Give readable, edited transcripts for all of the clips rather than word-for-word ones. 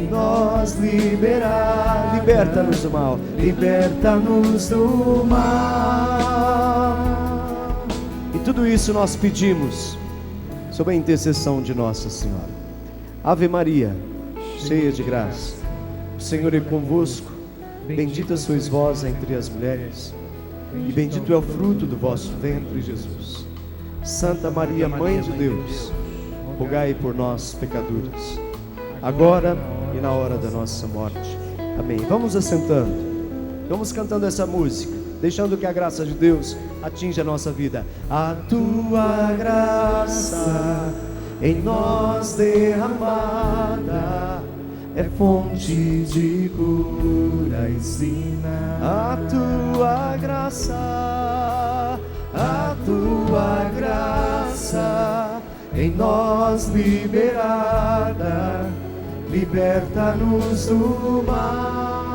em nós liberar. Liberta-nos do mal, liberta-nos do mal. E tudo isso nós pedimos sob a intercessão de Nossa Senhora. Ave Maria, cheia de graça, o Senhor é convosco. Bendita sois vós entre as mulheres, e bendito é o fruto do vosso ventre, Jesus. Santa Maria, Mãe de Deus, rogai por nós, pecadores, agora e na hora da nossa morte. Amém. Vamos assentando, vamos cantando essa música, deixando que a graça de Deus atinja a nossa vida. A tua graça em nós derramada é fonte de cura, ensina. A tua graça em nós liberada, liberta-nos do mal.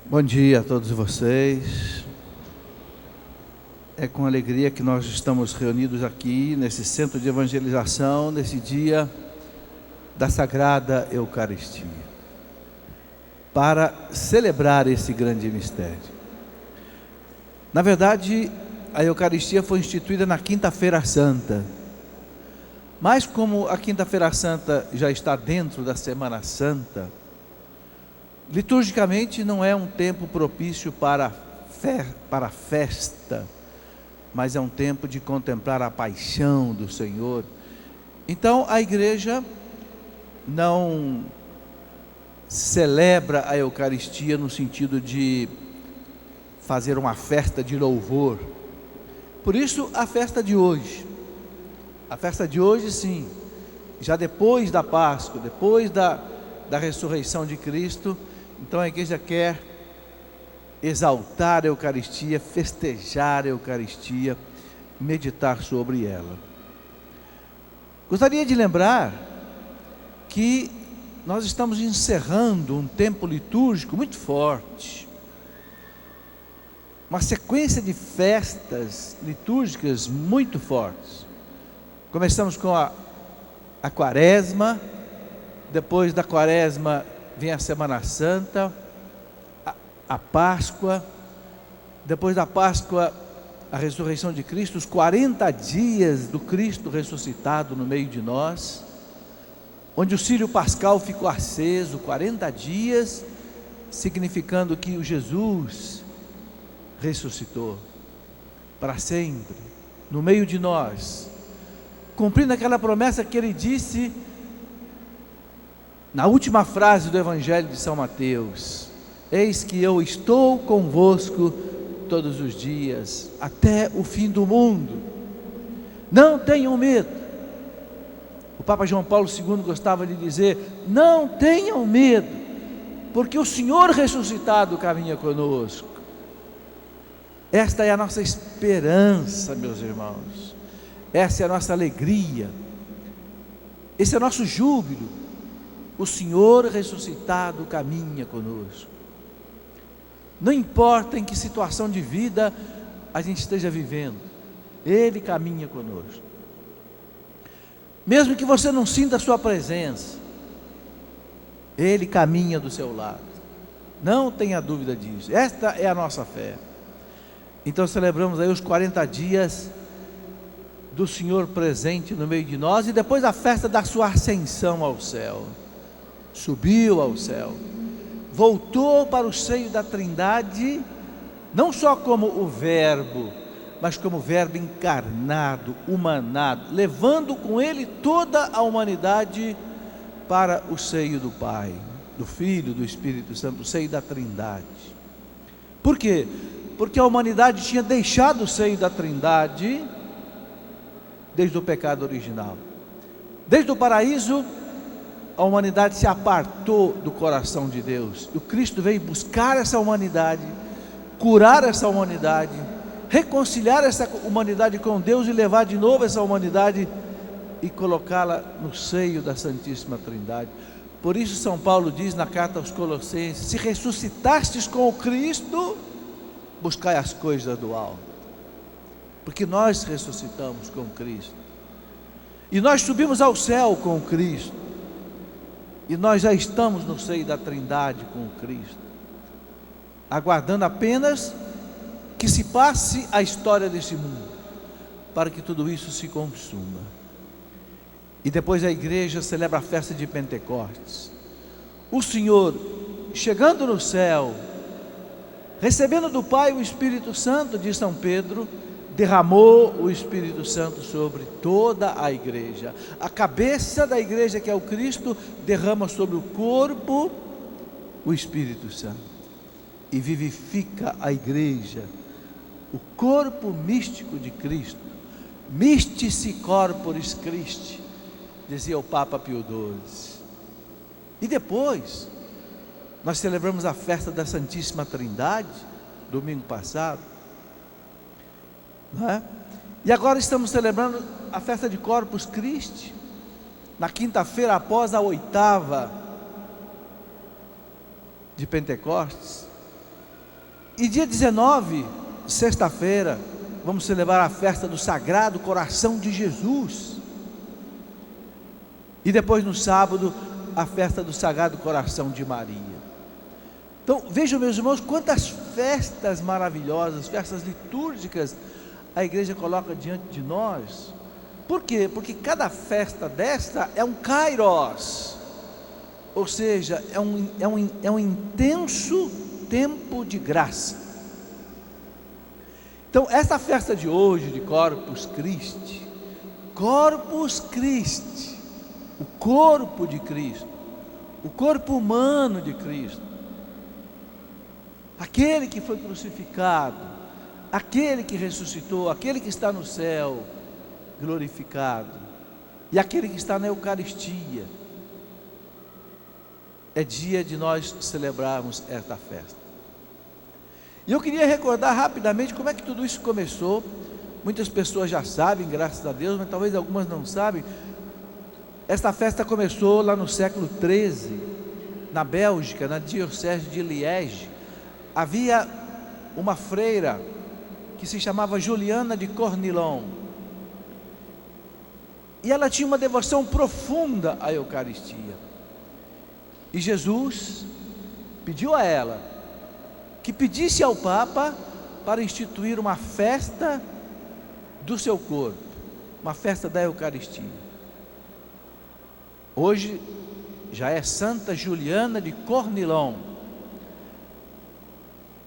Bom dia a todos vocês. É com alegria que nós estamos reunidos aqui nesse centro de evangelização, nesse dia da Sagrada Eucaristia, para celebrar esse grande mistério. Na verdade, a Eucaristia foi instituída na Quinta-feira Santa, mas como a Quinta-feira Santa já está dentro da Semana Santa, liturgicamente não é um tempo propício para festa, mas é um tempo de contemplar a paixão do Senhor. Então a igreja não celebra a Eucaristia no sentido de fazer uma festa de louvor. Por isso a festa de hoje. A festa de hoje, sim, já depois da Páscoa, depois da ressurreição de Cristo. Então a igreja quer exaltar a Eucaristia, festejar a Eucaristia, meditar sobre ela. Gostaria de lembrar que nós estamos encerrando um tempo litúrgico muito forte, uma sequência de festas litúrgicas muito fortes. Começamos com a Quaresma, depois da Quaresma vem a Semana Santa, a Páscoa, depois da Páscoa a ressurreição de Cristo, os 40 dias do Cristo ressuscitado no meio de nós, onde o círio pascal ficou aceso, 40 dias, significando que o Jesus ressuscitou para sempre, no meio de nós, cumprindo aquela promessa que ele disse na última frase do Evangelho de São Mateus: eis que eu estou convosco todos os dias, até o fim do mundo. Não tenham medo. O Papa João Paulo II gostava de dizer: não tenham medo, porque o Senhor ressuscitado caminha conosco. Esta é a nossa esperança, meus irmãos. Essa é a nossa alegria. Esse é o nosso júbilo. O Senhor ressuscitado caminha conosco. Não importa em que situação de vida a gente esteja vivendo, Ele caminha conosco. Mesmo que você não sinta a sua presença, Ele caminha do seu lado. Não tenha dúvida disso. Esta é a nossa fé. Então celebramos aí os 40 dias do Senhor presente no meio de nós, e depois a festa da sua ascensão ao céu. Subiu ao céu, voltou para o seio da Trindade, não só como o Verbo, mas como Verbo encarnado, humanado, levando com Ele toda a humanidade para o seio do Pai, do Filho, do Espírito Santo, o seio da Trindade. Por quê? Porque a humanidade tinha deixado o seio da Trindade desde o pecado original. Desde o paraíso, a humanidade se apartou do coração de Deus. E o Cristo veio buscar essa humanidade, curar essa humanidade, reconciliar essa humanidade com Deus e levar de novo essa humanidade e colocá-la no seio da Santíssima Trindade. Por isso São Paulo diz na carta aos Colossenses: se ressuscitastes com o Cristo, buscai as coisas do alto. Porque nós ressuscitamos com Cristo, e nós subimos ao céu com Cristo, e nós já estamos no seio da Trindade com Cristo, aguardando apenas que se passe a história desse mundo, para que tudo isso se consuma. E depois a igreja celebra a festa de Pentecostes. O Senhor, chegando no céu, recebendo do Pai o Espírito Santo, diz São Pedro, derramou o Espírito Santo sobre toda a igreja. A cabeça da igreja, que é o Cristo, derrama sobre o corpo o Espírito Santo e vivifica a igreja, o corpo místico de Cristo. Mystici corporis Christi, dizia o Papa Pio XII. E depois nós celebramos a festa da Santíssima Trindade, domingo passado, não é? E agora estamos celebrando a festa de Corpus Christi, na quinta-feira após a 8ª de Pentecostes. E dia 19, sexta-feira, vamos celebrar a festa do Sagrado Coração de Jesus. E depois no sábado, a festa do Sagrado Coração de Maria. Então vejam, meus irmãos, quantas festas maravilhosas, festas litúrgicas a igreja coloca diante de nós. Por quê? Porque cada festa desta é um kairos, ou seja, é um intenso tempo de graça. Então essa festa de hoje, de Corpus Christi, o corpo de Cristo, o corpo humano de Cristo, aquele que foi crucificado, aquele que ressuscitou, aquele que está no céu glorificado, e aquele que está na Eucaristia. É dia de nós celebrarmos esta festa. E eu queria recordar rapidamente como é que tudo isso começou. Muitas pessoas já sabem, graças a Deus, mas talvez algumas não sabem. Esta festa começou lá no século XIII, na Bélgica, na diocese de Liege. Havia uma freira que se chamava Juliana de Cornilon, e ela tinha uma devoção profunda à Eucaristia. E Jesus pediu a ela que pedisse ao Papa para instituir uma festa do seu corpo, uma festa da Eucaristia. Hoje já é Santa Juliana de Cornilon.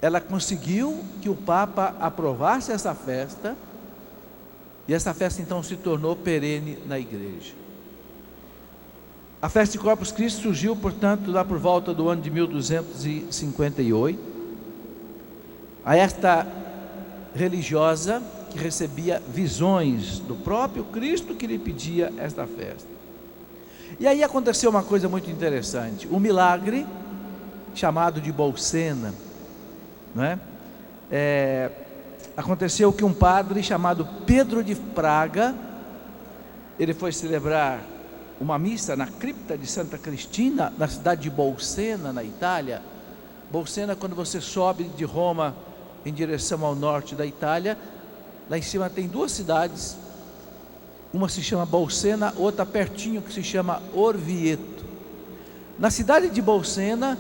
Ela conseguiu que o Papa aprovasse essa festa, e essa festa então se tornou perene na igreja. A festa de Corpus Christi surgiu, portanto, lá por volta do ano de 1258. A esta religiosa que recebia visões do próprio Cristo que lhe pedia esta festa. E aí aconteceu uma coisa muito interessante, um milagre chamado de Bolsena, não é? Aconteceu que um padre chamado Pedro de Praga, ele foi celebrar uma missa na cripta de Santa Cristina, na cidade de Bolsena, na Itália. Bolsena, quando você sobe de Roma em direção ao norte da Itália, lá em cima tem duas cidades, uma se chama Bolsena, outra pertinho que se chama Orvieto. Na cidade de Bolsena,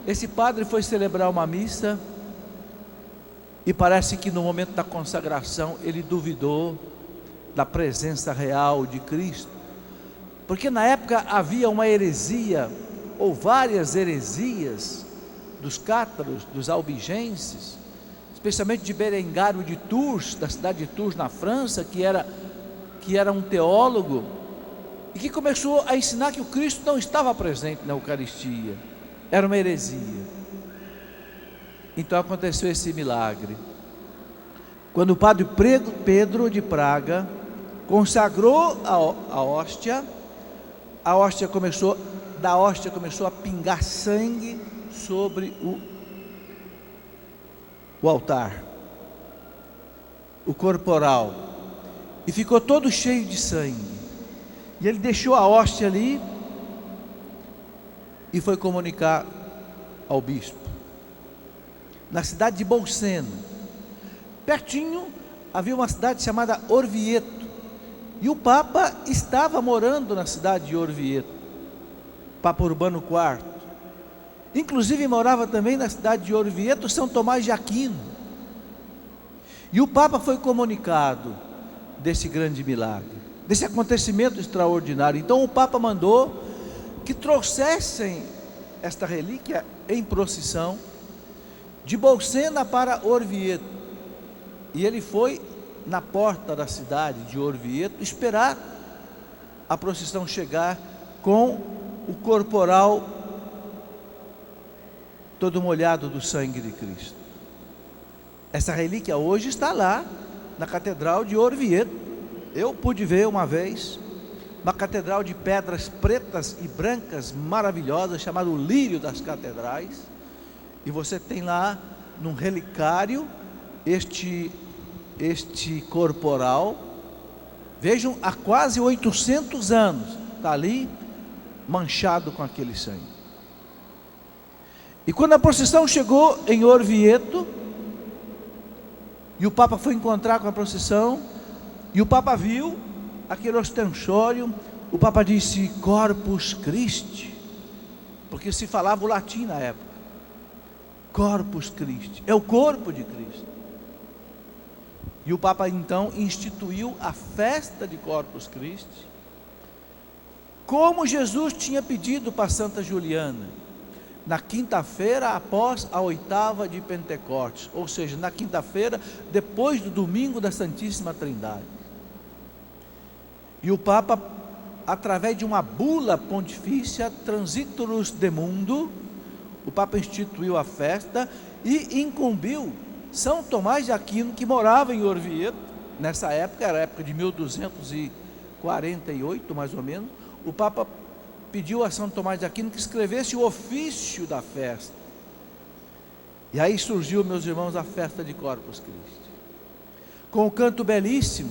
esse padre foi celebrar uma missa, e parece que no momento da consagração ele duvidou da presença real de Cristo, porque na época havia uma heresia, ou várias heresias, dos cátaros, dos albigenses, especialmente de Berengário de Tours, da cidade de Tours na França, que era um teólogo, e que começou a ensinar que o Cristo não estava presente na Eucaristia, era uma heresia. Então aconteceu esse milagre, quando o padre Pedro de Praga consagrou a hóstia começou a pingar sangue sobre o altar, o corporal, e ficou todo cheio de sangue. E ele deixou a hóstia ali, e foi comunicar ao bispo. Na cidade de Bolsena, pertinho, havia uma cidade chamada Orvieto, e o Papa estava morando na cidade de Orvieto, Papa Urbano IV. Inclusive morava também na cidade de Orvieto São Tomás de Aquino. E o Papa foi comunicado desse grande milagre, desse acontecimento extraordinário. Então o Papa mandou que trouxessem esta relíquia em procissão de Bolsena para Orvieto. E ele foi na porta da cidade de Orvieto esperar a procissão chegar com o corporal todo molhado do sangue de Cristo. Essa relíquia hoje está lá na Catedral de Orvieto. Eu pude ver uma vez uma catedral de pedras pretas e brancas maravilhosas, chamada o Lírio das Catedrais, e você tem lá num relicário este corporal. Vejam, há quase 800 anos está ali manchado com aquele sangue. E quando a procissão chegou em Orvieto, e o Papa foi encontrar com a procissão, e o Papa viu aquele ostensório, o Papa disse Corpus Christi, porque se falava o latim na época. Corpus Christi, é o corpo de Cristo. E o Papa então instituiu a festa de Corpus Christi, como Jesus tinha pedido para Santa Juliana, na quinta-feira após a 8ª de Pentecostes, ou seja, na quinta-feira depois do domingo da Santíssima Trindade. E o Papa, através de uma bula pontifícia Transitorus de Mundo, o Papa instituiu a festa e incumbiu São Tomás de Aquino, que morava em Orvieto. Nessa época, era a época de 1248 mais ou menos. O Papa pediu a São Tomás de Aquino que escrevesse o ofício da festa. E aí surgiu, meus irmãos, a festa de Corpus Christi, com o canto belíssimo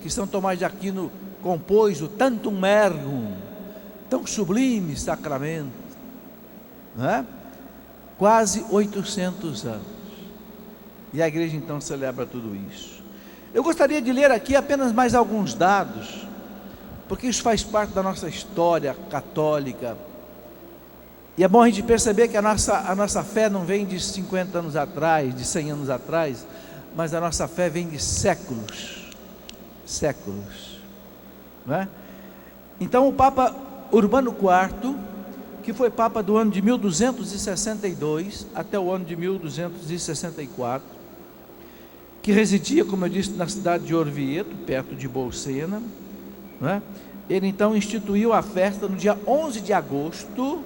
que São Tomás de Aquino compôs, o Tantum Ergum, tão sublime sacramento, não é? Quase 800 anos. E a igreja então celebra tudo isso. Eu gostaria de ler aqui apenas mais alguns dados, porque isso faz parte da nossa história católica. E é bom a gente perceber que a nossa fé não vem de 50 anos atrás, de 100 anos atrás, mas a nossa fé vem de séculos, não é? Então o Papa Urbano IV, que foi Papa do ano de 1262 até o ano de 1264, que residia, como eu disse, na cidade de Orvieto, perto de Bolsena, não é? Ele então instituiu a festa no dia 11 de agosto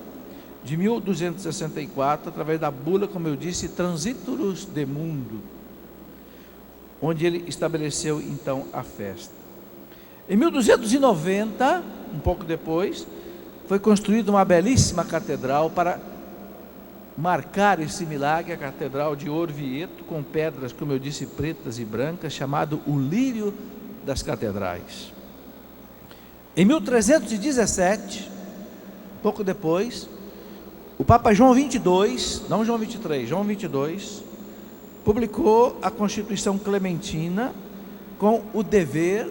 de 1264, através da bula, como eu disse, Transitorus de Mundo, onde ele estabeleceu então a festa. Em 1290, um pouco depois, foi construída uma belíssima catedral para marcar esse milagre, a Catedral de Orvieto, com pedras, como eu disse, pretas e brancas, chamado o Lírio das Catedrais. Em 1317, pouco depois, o Papa João 22, não João 23, João 22, publicou a Constituição Clementina, com o dever,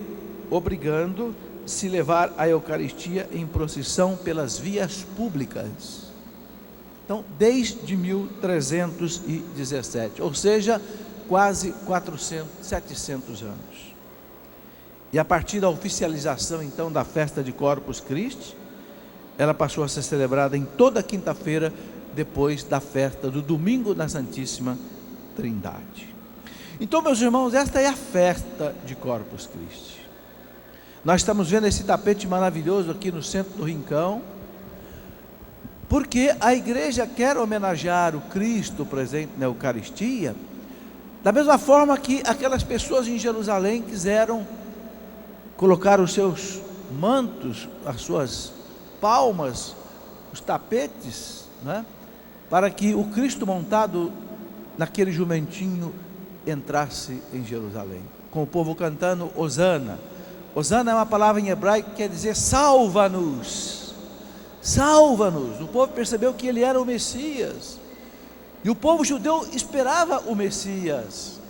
obrigando se levar a Eucaristia em procissão pelas vias públicas. Então, desde 1317, ou seja, quase 700 anos. E a partir da oficialização então da festa de Corpus Christi, ela passou a ser celebrada em toda quinta-feira, depois da festa do domingo da Santíssima Trindade. Então, meus irmãos, esta é a festa de Corpus Christi. Nós estamos vendo esse tapete maravilhoso aqui no centro do Rincão, porque a igreja quer homenagear o Cristo presente na Eucaristia, da mesma forma que aquelas pessoas em Jerusalém quiseram colocar os seus mantos, as suas palmas, os tapetes, né, para que o Cristo montado naquele jumentinho entrasse em Jerusalém, com o povo cantando Hosana. Hosana é uma palavra em hebraico que quer dizer salva-nos, salva-nos. O povo percebeu que ele era o Messias, e o povo judeu esperava o Messias.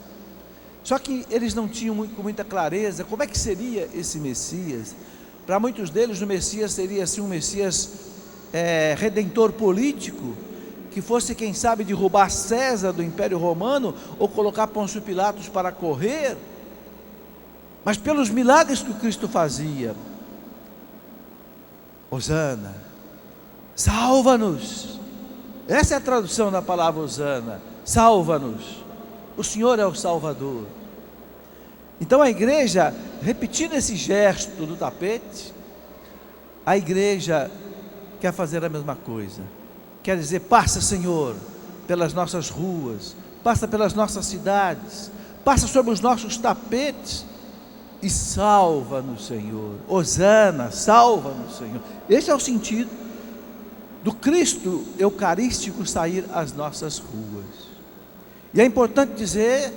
Só que eles não tinham com muita clareza como é que seria esse Messias. Para muitos deles o Messias seria assim um Messias redentor político, que fosse, quem sabe, derrubar César do Império Romano, ou colocar Pôncio Pilatos para correr. Mas pelos milagres que o Cristo fazia, Hosana, salva-nos. Essa é a tradução da palavra Hosana, salva-nos. O Senhor é o Salvador. Então a igreja, repetindo esse gesto do tapete, a igreja quer fazer a mesma coisa. Quer dizer, passa, Senhor, pelas nossas ruas, passa pelas nossas cidades, passa sobre os nossos tapetes e salva-nos, Senhor. Hosana, salva-nos, Senhor. Esse é o sentido do Cristo eucarístico sair às nossas ruas. E é importante dizer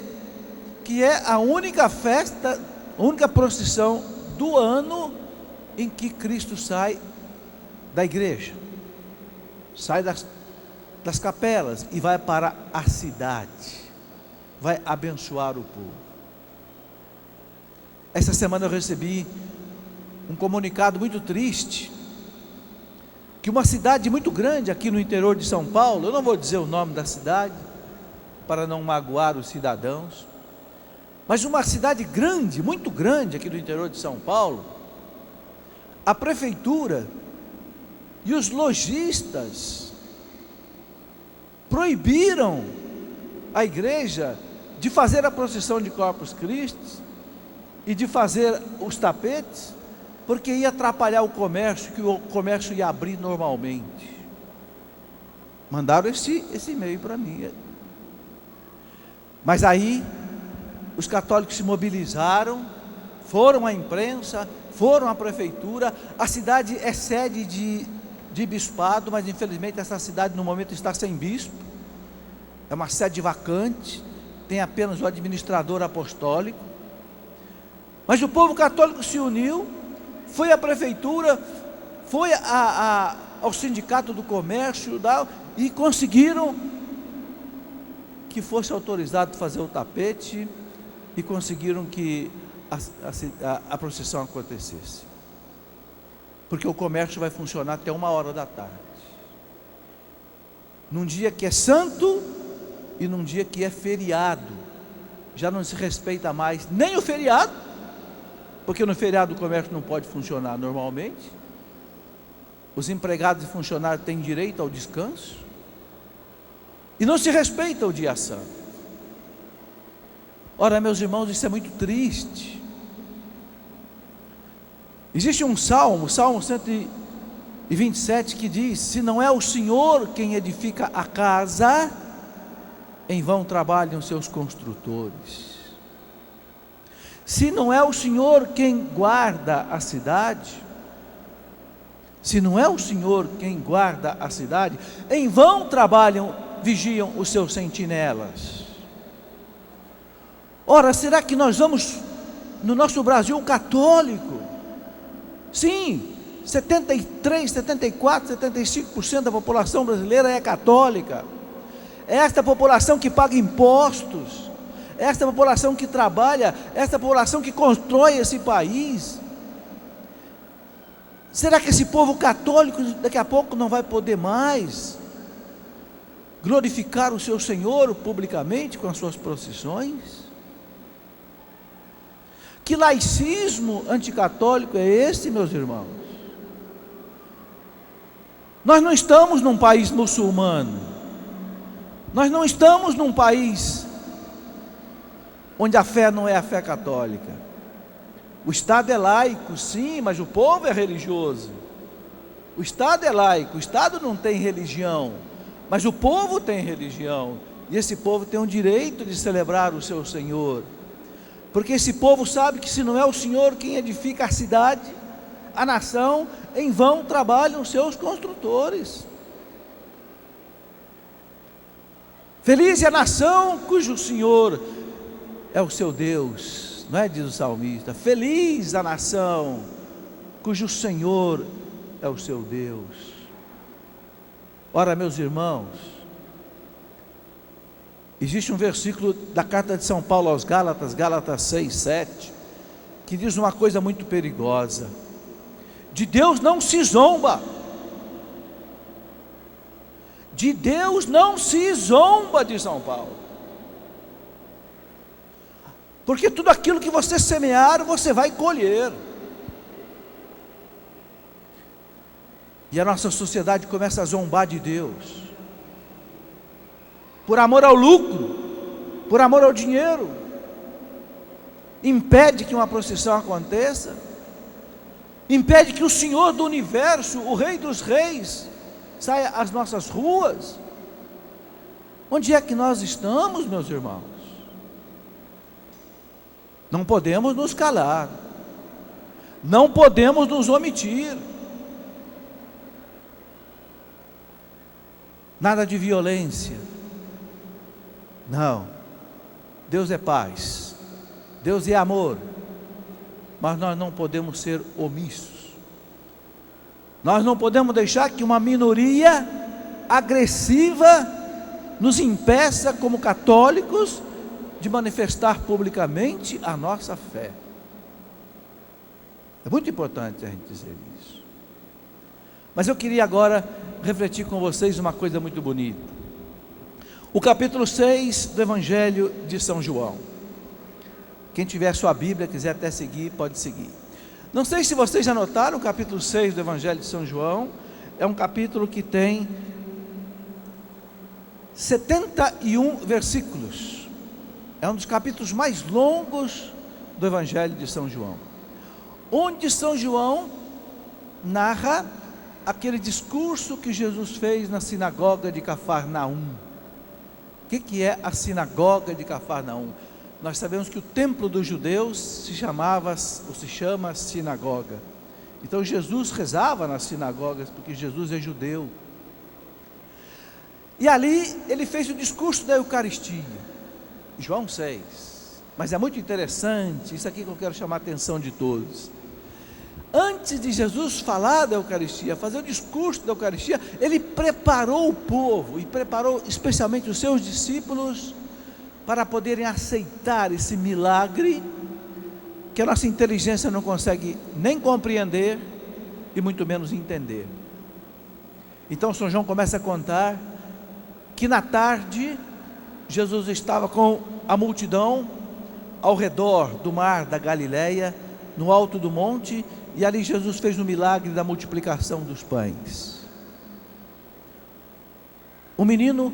que é a única festa, a única procissão do ano em que Cristo sai da igreja, sai das capelas e vai para a cidade, vai abençoar o povo. Essa semana eu recebi um comunicado muito triste, que uma cidade muito grande aqui no interior de São Paulo, eu não vou dizer o nome da cidade, para não magoar os cidadãos, mas uma cidade grande, muito grande aqui do interior de São Paulo, a prefeitura e os lojistas proibiram a igreja de fazer a procissão de Corpus Christi e de fazer os tapetes, porque ia atrapalhar o comércio, que o comércio ia abrir normalmente. Mandaram esse e-mail para mim. Mas aí os católicos se mobilizaram, foram à imprensa, foram à prefeitura. A cidade é sede de bispado, mas infelizmente essa cidade no momento está sem bispo, é uma sede vacante, tem apenas o administrador apostólico. Mas o povo católico se uniu, foi à prefeitura, foi ao sindicato do comércio e conseguiram que fosse autorizado fazer o tapete, e conseguiram que a procissão acontecesse, porque o comércio vai funcionar até 1h da tarde, num dia que é santo e num dia que é feriado. Já não se respeita mais nem o feriado, porque no feriado o comércio não pode funcionar normalmente, os empregados e funcionários têm direito ao descanso, e não se respeita o dia santo. Ora, meus irmãos, isso é muito triste. Existe um salmo, Salmo 127, que diz: se não é o Senhor quem edifica a casa, em vão trabalham seus construtores. Se não é o Senhor quem guarda a cidade, se não é o Senhor quem guarda a cidade, em vão vigiam os seus sentinelas. Ora, será que nós vamos, no nosso Brasil católico, sim, 73, 74, 75% da população brasileira é católica, é esta população que paga impostos, é esta população que trabalha, é esta população que constrói esse país. Será que esse povo católico daqui a pouco não vai poder mais glorificar o seu Senhor publicamente com as suas procissões? Que laicismo anticatólico é esse, meus irmãos? Nós não estamos num país muçulmano, nós não estamos num país onde a fé não é a fé católica. O Estado é laico, sim, mas o povo é religioso. O Estado é laico, o Estado não tem religião, mas o povo tem religião, e esse povo tem o direito de celebrar o seu Senhor, porque esse povo sabe que se não é o Senhor quem edifica a cidade, a nação, em vão trabalham os seus construtores. Feliz é a nação cujo Senhor é o seu Deus, não é? Diz o salmista. Feliz a nação cujo Senhor é o seu Deus. Ora, meus irmãos, existe um versículo da carta de São Paulo aos Gálatas, Gálatas 6, 7, que diz uma coisa muito perigosa: de Deus não se zomba. De Deus não se zomba, diz São Paulo. Porque tudo aquilo que você semear, você vai colher. E a nossa sociedade começa a zombar de Deus, por amor ao lucro, por amor ao dinheiro, impede que uma procissão aconteça, impede que o Senhor do universo, o Rei dos Reis, saia às nossas ruas. Onde é que nós estamos, meus irmãos? Não podemos nos calar, não podemos nos omitir. Nada de violência. Não. Deus é paz, Deus é amor, mas nós não podemos ser omissos. Nós não podemos deixar que uma minoria agressiva nos impeça, como católicos, de manifestar publicamente a nossa fé. É muito importante a gente dizer isso. Mas eu queria agora refletir com vocês uma coisa muito bonita. O capítulo 6 do Evangelho de São João. Quem tiver sua Bíblia, quiser até seguir, pode seguir. Não sei se vocês já notaram, o capítulo 6 do Evangelho de São João é um capítulo que tem 71 versículos. É um dos capítulos mais longos do Evangelho de São João, onde São João narra aquele discurso que Jesus fez na sinagoga de Cafarnaum. O que é a sinagoga de Cafarnaum? Nós sabemos que o templo dos judeus se chama sinagoga. Então Jesus rezava nas sinagogas, porque Jesus é judeu. E ali ele fez o discurso da Eucaristia, João 6. Mas é muito interessante, isso aqui que eu quero chamar a atenção de todos. Antes de Jesus falar da Eucaristia, fazer o discurso da Eucaristia, ele preparou o povo, e preparou especialmente os seus discípulos, para poderem aceitar esse milagre, que a nossa inteligência não consegue nem compreender, e muito menos entender. Então São João começa a contar, que na tarde, Jesus estava com a multidão, ao redor do mar da Galileia, no alto do monte, e ali Jesus fez o milagre da multiplicação dos pães. O menino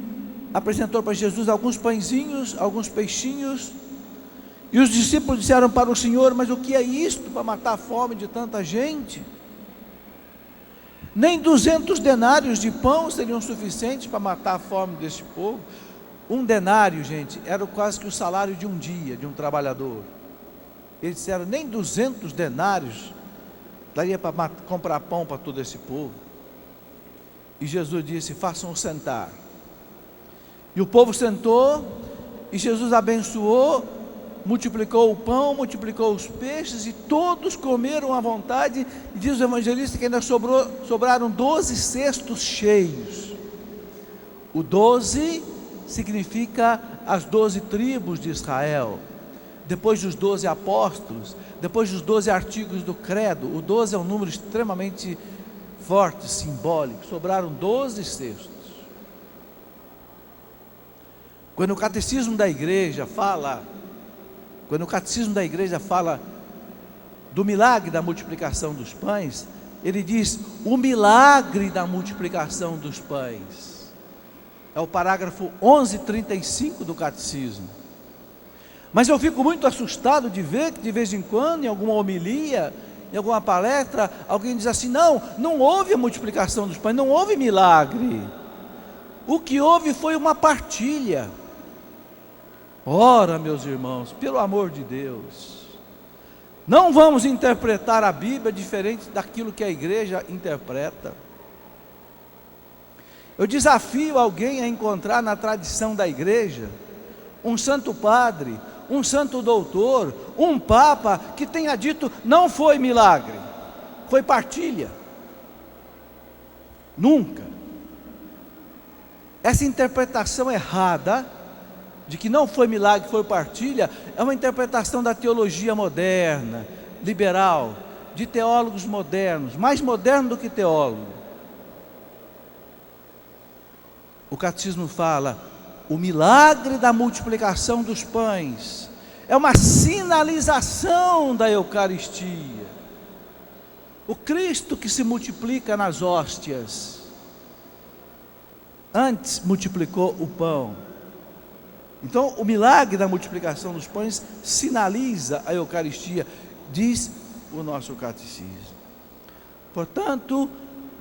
apresentou para Jesus alguns pãezinhos, alguns peixinhos, e os discípulos disseram para o Senhor: mas o que é isto para matar a fome de tanta gente? Nem 200 denários de pão seriam suficientes para matar a fome deste povo. Um denário, gente, era quase que o salário de um dia, de um trabalhador. Eles disseram: nem 200 denários daria para comprar pão para todo esse povo. E Jesus disse: façam-o sentar. E o povo sentou, e Jesus abençoou, multiplicou o pão, multiplicou os peixes, e todos comeram à vontade. E diz o evangelista que ainda sobraram 12 cestos cheios. O 12 significa as 12 tribos de Israel. Depois dos 12 apóstolos, depois dos 12 artigos do credo, o 12 é um número extremamente forte, simbólico. Sobraram 12 cestos. Quando o catecismo da igreja fala do milagre da multiplicação dos pães, ele diz: o milagre da multiplicação dos pães. É o parágrafo 1135 do catecismo. Mas eu fico muito assustado de ver que de vez em quando, em alguma homilia, em alguma palestra, alguém diz assim: não houve a multiplicação dos pães, não houve milagre. O que houve foi uma partilha. Ora, meus irmãos, pelo amor de Deus, não vamos interpretar a Bíblia diferente daquilo que a igreja interpreta. Eu desafio alguém a encontrar na tradição da igreja um santo padre, um santo doutor, um papa que tenha dito: não foi milagre, foi partilha. Nunca. Essa interpretação errada, de que não foi milagre, foi partilha, é uma interpretação da teologia moderna, liberal, de teólogos modernos, mais moderno do que teólogo. O catecismo fala: o milagre da multiplicação dos pães é uma sinalização da Eucaristia. O Cristo que se multiplica nas hóstias, antes multiplicou o pão. Então, o milagre da multiplicação dos pães sinaliza a Eucaristia, diz o nosso catecismo. Portanto,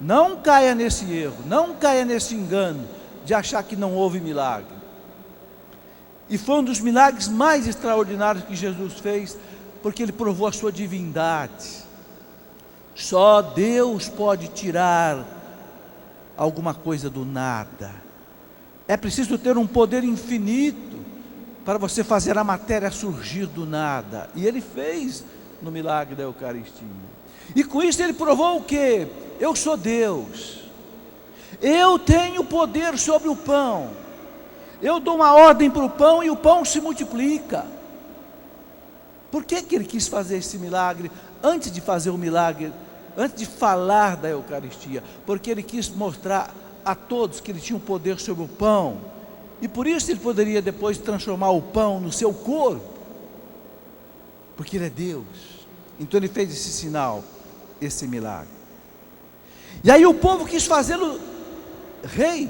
não caia nesse erro, não caia nesse engano de achar que não houve milagre. E foi um dos milagres mais extraordinários que Jesus fez, porque ele provou a sua divindade. Só Deus pode tirar alguma coisa do nada. É preciso ter um poder infinito para você fazer a matéria surgir do nada. E ele fez no milagre da Eucaristia. E com isso ele provou o quê? Eu sou Deus. Eu tenho poder sobre o pão. Eu dou uma ordem para o pão e o pão se multiplica. Por que ele quis fazer esse milagre antes de fazer o milagre, antes de falar da Eucaristia? Porque ele quis mostrar a todos que ele tinha um poder sobre o pão, e por isso ele poderia depois transformar o pão no seu corpo, porque ele é Deus. Então ele fez esse sinal, esse milagre. E aí o povo quis fazê-lo rei,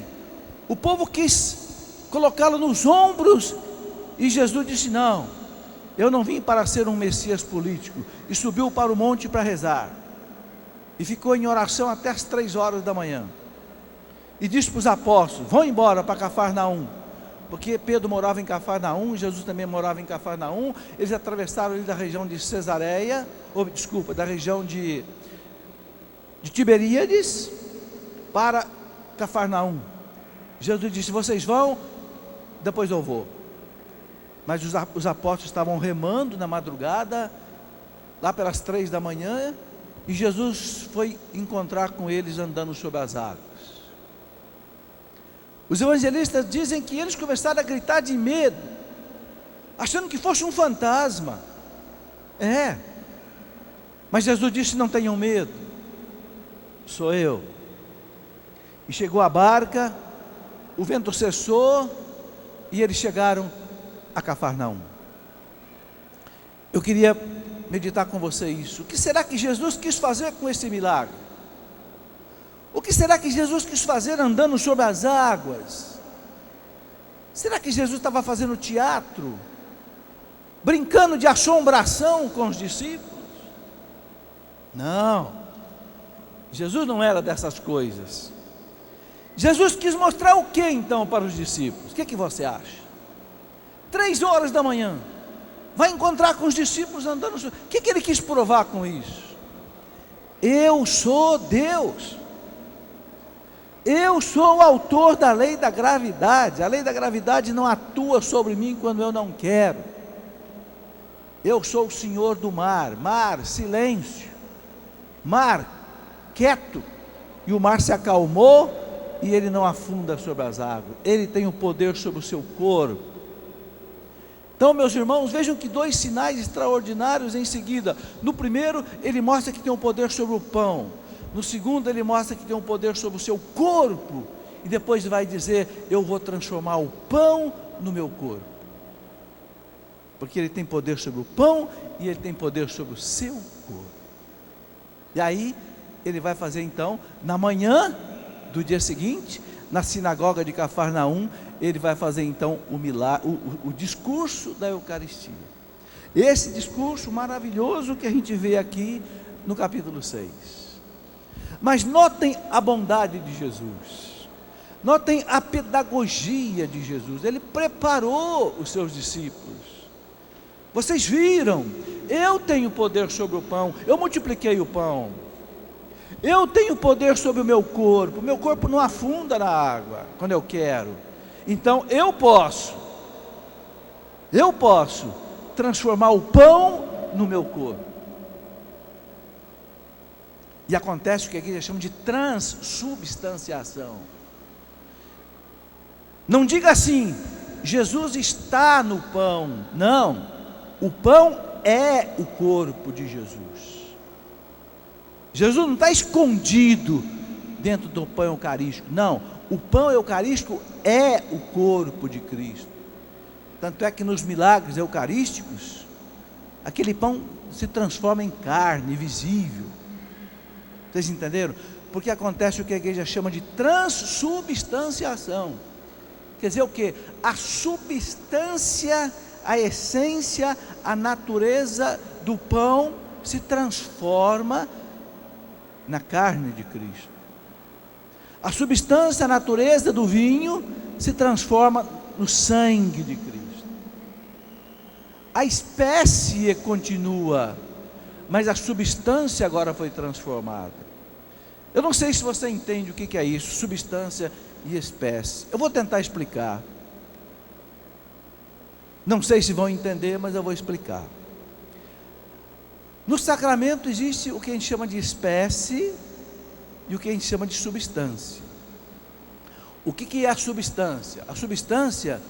o povo quis colocá-lo nos ombros, e Jesus disse: não, eu não vim para ser um Messias político. E subiu para o monte para rezar, e ficou em oração até as 3 horas da manhã, e disse para os apóstolos: vão embora para Cafarnaum, porque Pedro morava em Cafarnaum, Jesus também morava em Cafarnaum. Eles atravessaram ali da região de Cesareia, da região de Tiberíades para Cafarnaum. Jesus disse: vocês vão, depois eu vou. Mas os apóstolos estavam remando na madrugada, lá pelas 3 da manhã, e Jesus foi encontrar com eles andando sobre as águas. Os evangelistas dizem que eles começaram a gritar de medo, achando que fosse um fantasma. Mas Jesus disse: não tenham medo, sou eu. E chegou a barca, o vento cessou, e eles chegaram a Cafarnaum. Eu queria meditar com você isso. O que será que Jesus quis fazer com esse milagre? O que será que Jesus quis fazer andando sobre as águas? Será que Jesus estava fazendo teatro? Brincando de assombração com os discípulos? Não, Jesus não era dessas coisas. Jesus quis mostrar o que então para os discípulos? O que você acha? 3 horas da manhã, vai encontrar com os discípulos andando. O que ele quis provar com isso? Eu sou Deus. Eu sou o autor da lei da gravidade. A lei da gravidade não atua sobre mim quando eu não quero. Eu sou o Senhor do mar. Mar, silêncio. Mar, quieto. E o mar se acalmou, e ele não afunda sobre as águas. Ele tem o poder sobre o seu corpo. Então, meus irmãos, vejam que 2 sinais extraordinários em seguida. No primeiro, ele mostra que tem um poder sobre o pão. No segundo, ele mostra que tem um poder sobre o seu corpo. E depois vai dizer: eu vou transformar o pão no meu corpo. Porque ele tem poder sobre o pão, e ele tem poder sobre o seu corpo. E aí, ele vai fazer então, na manhã do dia seguinte, na sinagoga de Cafarnaum, ele vai fazer então o discurso da Eucaristia. Esse discurso maravilhoso que a gente vê aqui no capítulo 6. Mas notem a bondade de Jesus, notem a pedagogia de Jesus. Ele preparou os seus discípulos. Vocês viram, eu tenho poder sobre o pão, eu multipliquei o pão. Eu tenho poder sobre o meu corpo não afunda na água quando eu quero. Então eu posso transformar o pão no meu corpo. E acontece o que aqui eles chamam de transubstanciação. Não diga assim, Jesus está no pão. Não, o pão é o corpo de Jesus. Jesus não está escondido dentro do pão eucarístico. Não, o pão eucarístico é o corpo de Cristo. Tanto é que nos milagres eucarísticos, aquele pão se transforma em carne visível. Vocês entenderam? Porque acontece o que a igreja chama de transubstanciação. Quer dizer o que? A substância, a essência, a natureza do pão se transforma na carne de Cristo. A substância, a natureza do vinho se transforma no sangue de Cristo. A espécie continua, mas a substância agora foi transformada. Eu não sei se você entende o que é isso, substância e espécie. Eu vou tentar explicar. Não sei se vão entender, mas eu vou explicar. No sacramento existe o que a gente chama de espécie e o que a gente chama de substância. O que é a substância? A substância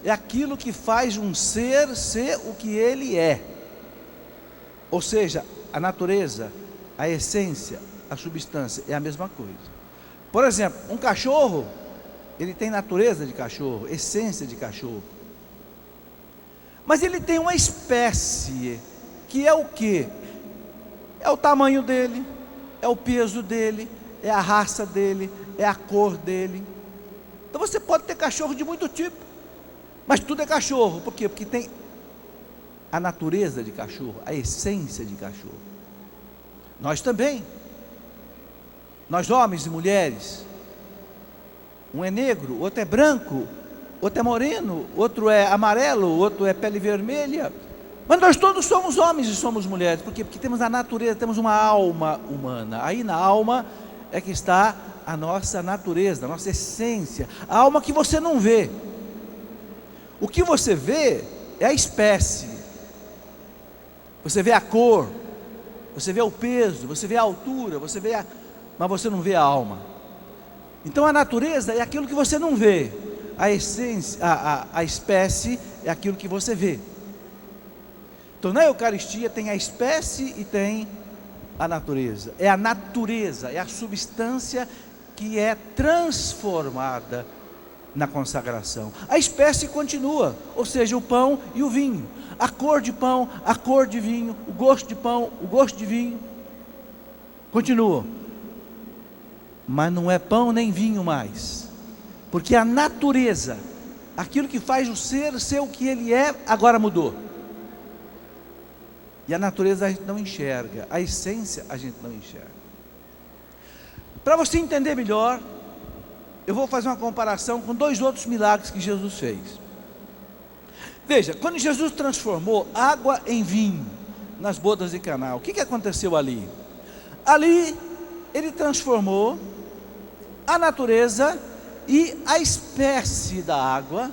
é aquilo que faz um ser o que ele é. Ou seja, a natureza, a essência, a substância é a mesma coisa. Por exemplo, um cachorro, ele tem natureza de cachorro, essência de cachorro. Mas ele tem uma espécie, que é o quê? É o tamanho dele, é o peso dele, é a raça dele, é a cor dele. Então você pode ter cachorro de muito tipo, mas tudo é cachorro. Por quê? Porque tem a natureza de cachorro, a essência de cachorro. Nós também. Nós homens e mulheres. Um é negro, outro é branco, outro é moreno, outro é amarelo, outro é pele vermelha. Mas nós todos somos homens e somos mulheres. Por quê? Porque temos a natureza, temos uma alma humana. Aí na alma é que está a nossa natureza, a nossa essência. A alma que você não vê. O que você vê é a espécie. Você vê a cor, você vê o peso, você vê a altura, mas você não vê a alma. Então a natureza é aquilo que você não vê. A essência, a espécie é aquilo que você vê. Então na Eucaristia tem a espécie e tem a natureza. É a natureza, é a substância que é transformada na consagração. A espécie continua, ou seja, o pão e o vinho. A cor de pão, a cor de vinho, o gosto de pão, o gosto de vinho, continua. Mas não é pão nem vinho mais. Porque a natureza, aquilo que faz o ser o que ele é, agora mudou. E a natureza a gente não enxerga, a essência a gente não enxerga. Para você entender melhor, eu vou fazer uma comparação com dois outros milagres que Jesus fez. Veja, quando Jesus transformou água em vinho nas bodas de Caná, o que aconteceu ali? Ali ele transformou a natureza e a espécie da água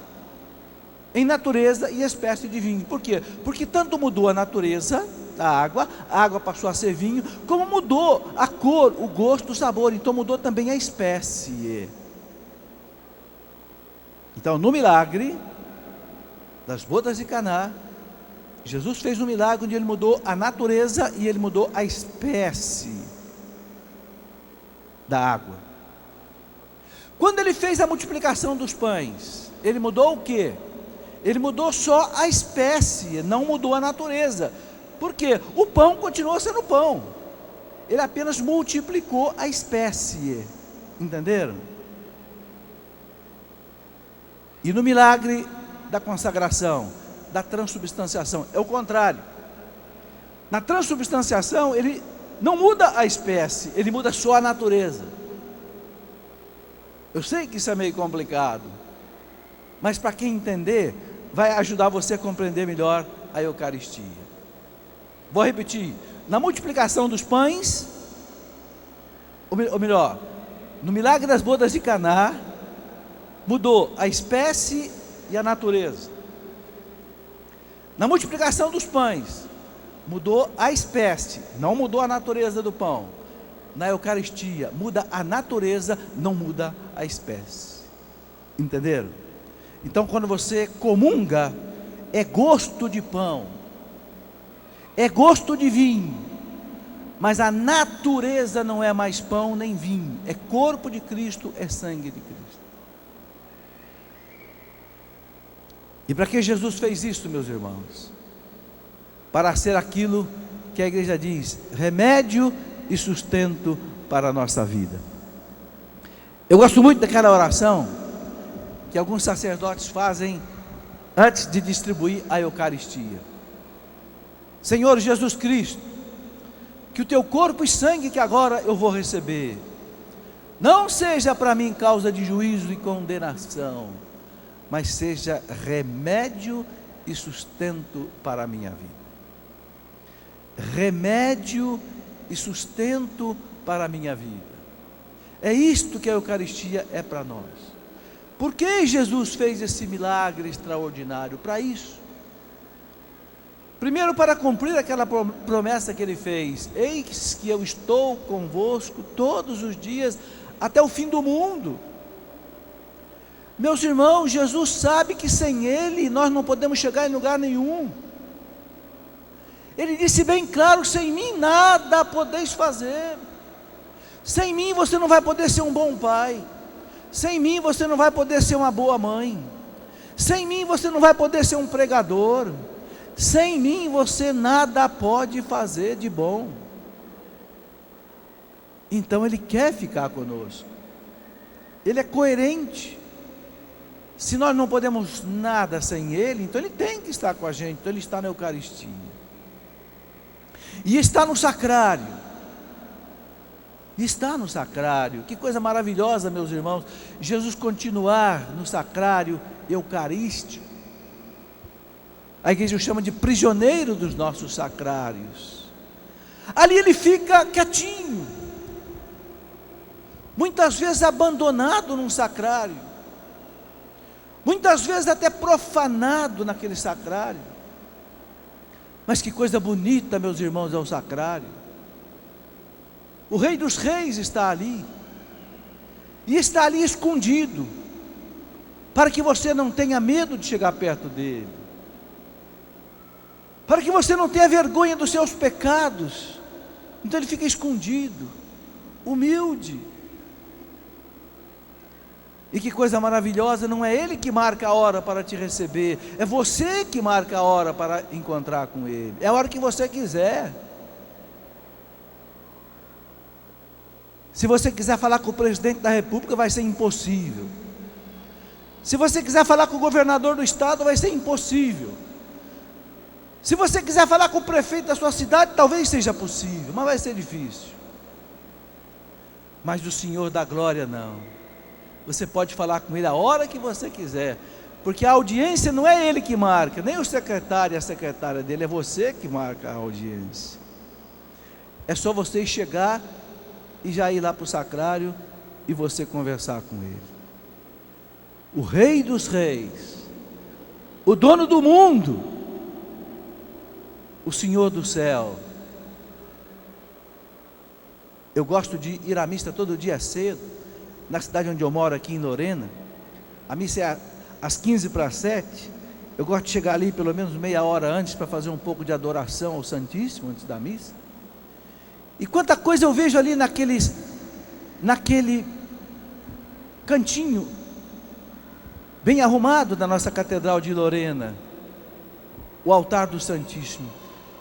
em natureza e espécie de vinho. Por quê? Porque tanto mudou a natureza da água, a água passou a ser vinho, como mudou a cor, o gosto, o sabor, então mudou também a espécie. Então no milagre das bodas de Caná, Jesus fez um milagre onde ele mudou a natureza e ele mudou a espécie da água. Quando ele fez a multiplicação dos pães, ele mudou o quê? Ele mudou só a espécie, não mudou a natureza. Por quê? O pão continuou sendo pão. Ele apenas multiplicou a espécie. Entenderam? E no milagre da consagração, da transubstanciação, é o contrário. Na transubstanciação, ele não muda a espécie, ele muda só a natureza. Eu sei que isso é meio complicado, mas para quem entender, vai ajudar você a compreender melhor a Eucaristia. Vou repetir: na multiplicação dos pães, ou melhor, no milagre das bodas de Caná, mudou a espécie e a natureza. Na multiplicação dos pães, mudou a espécie, não mudou a natureza do pão. Na Eucaristia, muda a natureza, não muda a espécie. Entenderam? Então, quando você comunga, é gosto de pão, é gosto de vinho, mas a natureza não é mais pão nem vinho, é corpo de Cristo, é sangue de Cristo. E para que Jesus fez isso, meus irmãos? Para ser aquilo que a igreja diz, remédio e sustento para a nossa vida. Eu gosto muito daquela oração que alguns sacerdotes fazem antes de distribuir a Eucaristia. Senhor Jesus Cristo, que o teu corpo e sangue que agora eu vou receber, não seja para mim causa de juízo e condenação, mas seja remédio e sustento para a minha vida. Remédio e sustento para a minha vida. É isto que a Eucaristia é para nós. Por que Jesus fez esse milagre extraordinário? Para isso. Primeiro, para cumprir aquela promessa que ele fez: eis que eu estou convosco todos os dias até o fim do mundo. Meus irmãos, Jesus sabe que sem ele nós não podemos chegar em lugar nenhum. Ele disse bem claro: sem mim nada podeis fazer. Sem mim você não vai poder ser um bom pai. Sem mim você não vai poder ser uma boa mãe. Sem mim você não vai poder ser um pregador. Sem mim você nada pode fazer de bom. Então ele quer ficar conosco. Ele é coerente. Se nós não podemos nada sem ele, então ele tem que estar com a gente. Então ele está na Eucaristia. E está no sacrário. Está no sacrário. Que coisa maravilhosa, meus irmãos, Jesus continuar no sacrário eucarístico. A igreja o chama de prisioneiro dos nossos sacrários. Ali ele fica quietinho, muitas vezes abandonado num sacrário, muitas vezes até profanado naquele sacrário. Mas que coisa bonita, meus irmãos, é o sacrário. O Rei dos Reis está ali, e está ali escondido, para que você não tenha medo de chegar perto dele, para que você não tenha vergonha dos seus pecados. Então ele fica escondido, humilde. E que coisa maravilhosa, não é ele que marca a hora para te receber, é você que marca a hora para encontrar com ele. É a hora que você quiser. Se você quiser falar com o presidente da república, vai ser impossível. Se você quiser falar com o governador do estado, vai ser impossível. Se você quiser falar com o prefeito da sua cidade, talvez seja possível, mas vai ser difícil. Mas o Senhor da glória não. Você pode falar com ele a hora que você quiser, porque a audiência não é ele que marca, nem o secretário e a secretária dele, é você que marca a audiência. É só você chegar e já ir lá para o sacrário e você conversar com ele. O Rei dos Reis, o dono do mundo, o Senhor do céu. Eu gosto de ir à missa todo dia cedo, na cidade onde eu moro, aqui em Lorena. A missa é às 15:45. Eu gosto de chegar ali pelo menos meia hora antes, para fazer um pouco de adoração ao Santíssimo antes da missa. E quanta coisa eu vejo ali naquele cantinho bem arrumado da nossa catedral de Lorena, o altar do Santíssimo.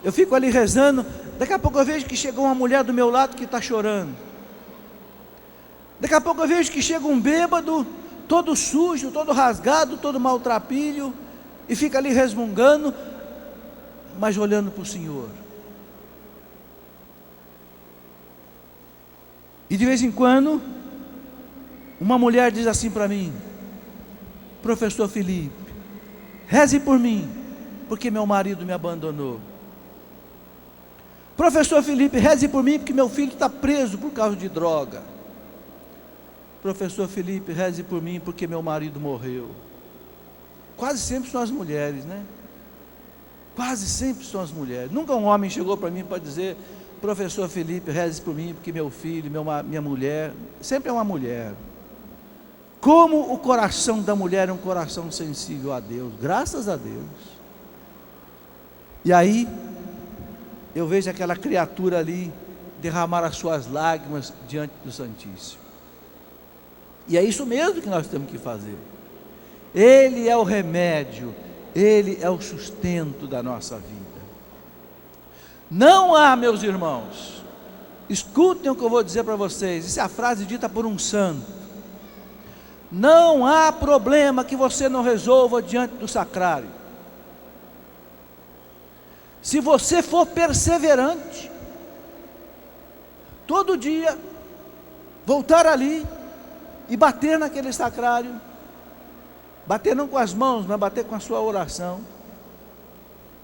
Eu fico ali rezando, daqui a pouco eu vejo que chegou uma mulher do meu lado que está chorando. Daqui a pouco eu vejo que chega um bêbado, todo sujo, todo rasgado, todo maltrapilho, e fica ali resmungando, mas olhando para o Senhor. E de vez em quando, uma mulher diz assim para mim: professor Felipe, reze por mim, porque meu marido me abandonou. Professor Felipe, reze por mim, porque meu filho está preso por causa de droga. Professor Felipe, reze por mim, porque meu marido morreu. Quase sempre são as mulheres, né? Quase sempre são as mulheres. Nunca um homem chegou para mim para dizer: professor Felipe, reze por mim, porque meu filho, minha mulher. Sempre é uma mulher. Como o coração da mulher é um coração sensível a Deus, graças a Deus. E aí, eu vejo aquela criatura ali derramar as suas lágrimas diante do Santíssimo. E é isso mesmo que nós temos que fazer. Ele é o remédio, Ele é o sustento da nossa vida. Não há, meus irmãos, escutem o que eu vou dizer para vocês, isso é a frase dita por um santo. Não há problema que você não resolva diante do sacrário. Se você for perseverante, todo dia, voltar ali e bater naquele sacrário, bater não com as mãos, mas bater com a sua oração,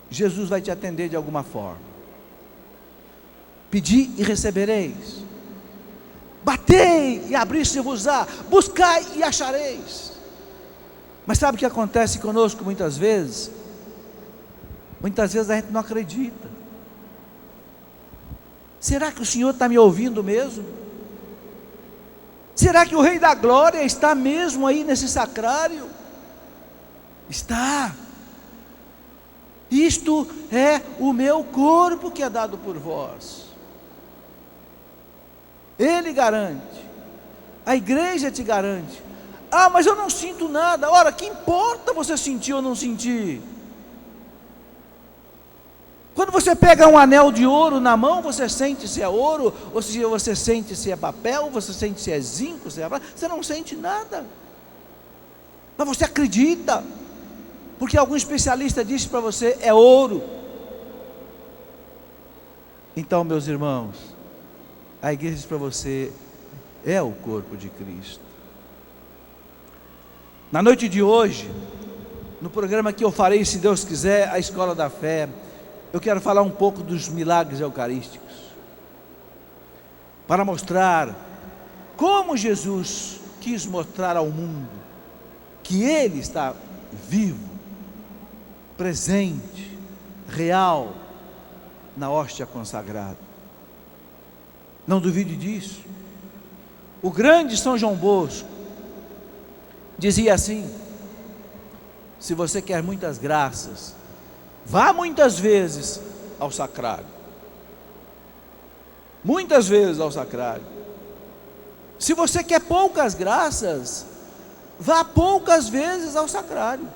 Jesus vai te atender de alguma forma. Pedi e recebereis, batei e abrir-se-vos-á, buscai e achareis. Mas sabe o que acontece conosco muitas vezes? Muitas vezes a gente não acredita. Será que o Senhor está me ouvindo mesmo? Será que o Rei da Glória está mesmo aí nesse sacrário? Está. Isto é o meu corpo que é dado por vós. Ele garante, a igreja te garante. Ah, mas eu não sinto nada. Ora, que importa você sentir ou não sentir? Quando você pega um anel de ouro na mão, você sente se é ouro, ou se você sente se é papel, você sente se é zinco, se é prata. Você não sente nada, mas você acredita, porque algum especialista disse para você, é ouro. Então, meus irmãos, a igreja diz para você, é o corpo de Cristo. Na noite de hoje, no programa que eu farei, se Deus quiser, a Escola da Fé, eu quero falar um pouco dos milagres eucarísticos, para mostrar como Jesus quis mostrar ao mundo que Ele está vivo, presente, real, na hóstia consagrada. Não duvide disso. O grande São João Bosco dizia assim: se você quer muitas graças, vá muitas vezes ao sacrário. Muitas vezes ao sacrário. Se você quer poucas graças, vá poucas vezes ao sacrário.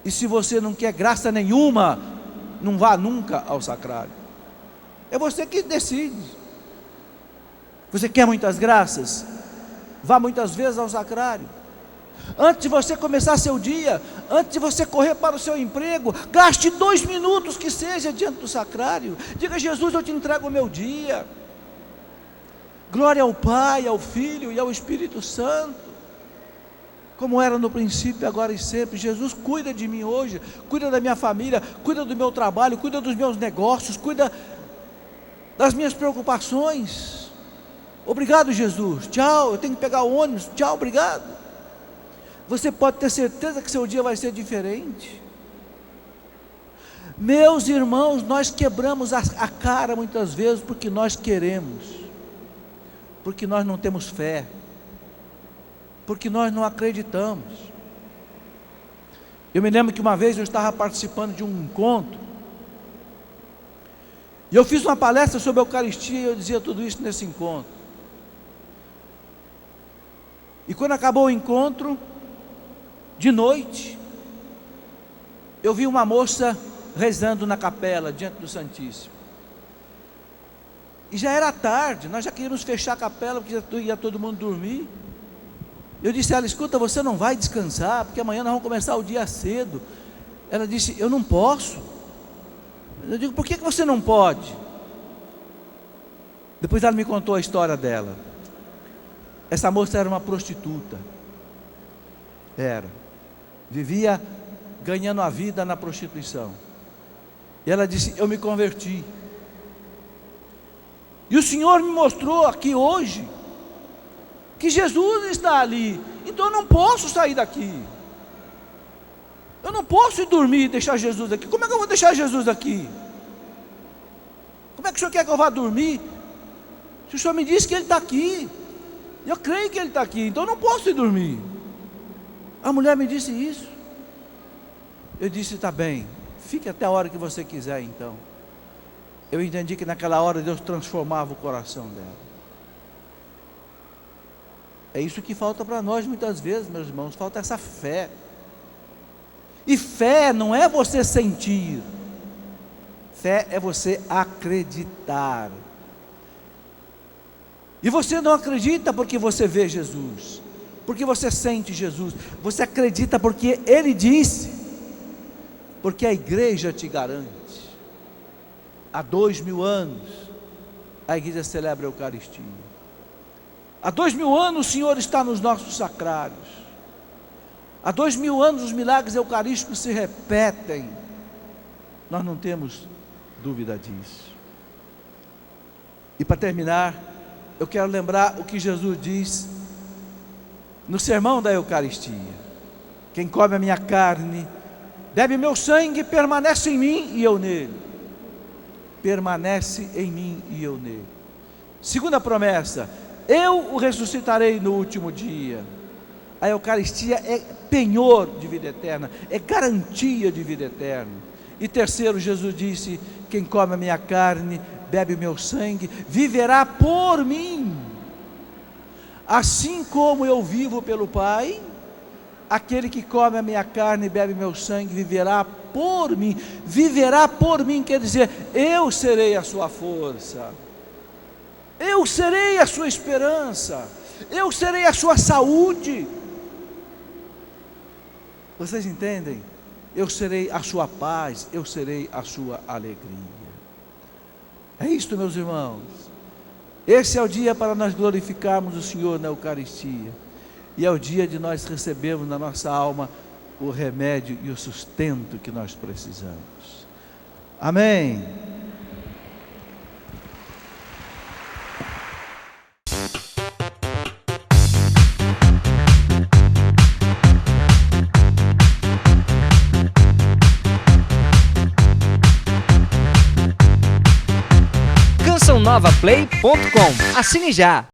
E se você não quer graça nenhuma, não vá nunca ao sacrário. É você que decide. Você quer muitas graças? Vá muitas vezes ao sacrário. Antes de você começar seu dia, antes de você correr para o seu emprego, gaste 2 minutos que seja diante do sacrário. Diga: Jesus, eu te entrego o meu dia. Glória ao Pai, ao Filho e ao Espírito Santo, como era no princípio, agora e sempre. Jesus, cuida de mim hoje, cuida da minha família, cuida do meu trabalho, cuida dos meus negócios, cuida das minhas preocupações. Obrigado, Jesus. Tchau, eu tenho que pegar o ônibus. Tchau, obrigado. Você pode ter certeza que seu dia vai ser diferente. Meus irmãos, nós quebramos a cara muitas vezes porque nós queremos, porque nós não temos fé, porque nós não acreditamos. Eu me lembro que uma vez eu estava participando de um encontro, e eu fiz uma palestra sobre a Eucaristia, e eu dizia tudo isso nesse encontro. E quando acabou o encontro, de noite, eu vi uma moça rezando na capela, diante do Santíssimo. E já era tarde, nós já queríamos fechar a capela, porque já ia todo mundo dormir. Eu disse a ela: escuta, você não vai descansar, porque amanhã nós vamos começar o dia cedo. Ela disse: eu não posso. Eu digo: por que você não pode? Depois ela me contou a história dela. Essa moça era uma prostituta. Vivia ganhando a vida na prostituição. E ela disse: eu me converti. E o Senhor me mostrou aqui hoje que Jesus está ali. Então eu não posso sair daqui. Eu não posso ir dormir e deixar Jesus aqui. Como é que eu vou deixar Jesus aqui? Como é que o Senhor quer que eu vá dormir? Se o Senhor me disse que Ele está aqui. Eu creio que ele está aqui, então eu não posso ir dormir. A mulher me disse isso. Eu disse, está bem, fique até a hora que você quiser então. Eu entendi que naquela hora Deus transformava o coração dela. É isso que falta para nós muitas vezes, meus irmãos, falta essa fé. E fé não é você sentir, fé é você acreditar. E você não acredita porque você vê Jesus, porque você sente Jesus, você acredita porque Ele disse, porque a igreja te garante. Há 2000 anos a igreja celebra a Eucaristia. Há 2000 anos o Senhor está nos nossos sacrários. Há 2000 anos os milagres eucarísticos se repetem. Nós não temos dúvida disso. E para terminar, eu quero lembrar o que Jesus diz no sermão da Eucaristia: quem come a minha carne, bebe meu sangue, permanece em mim e eu nele. Permanece em mim e eu nele. Segunda promessa: eu o ressuscitarei no último dia. A Eucaristia é penhor de vida eterna, é garantia de vida eterna. E terceiro, Jesus disse: quem come a minha carne, bebe o meu sangue, viverá por mim. Assim como eu vivo pelo Pai, aquele que come a minha carne e bebe meu sangue, viverá por mim. Viverá por mim quer dizer, eu serei a sua força, eu serei a sua esperança, eu serei a sua saúde. Vocês entendem? Eu serei a sua paz, eu serei a sua alegria. É isto, meus irmãos. Esse é o dia para nós glorificarmos o Senhor na Eucaristia. E é o dia de nós recebermos na nossa alma o remédio e o sustento que nós precisamos. Amém. cançãonovaplay.com. Assine já!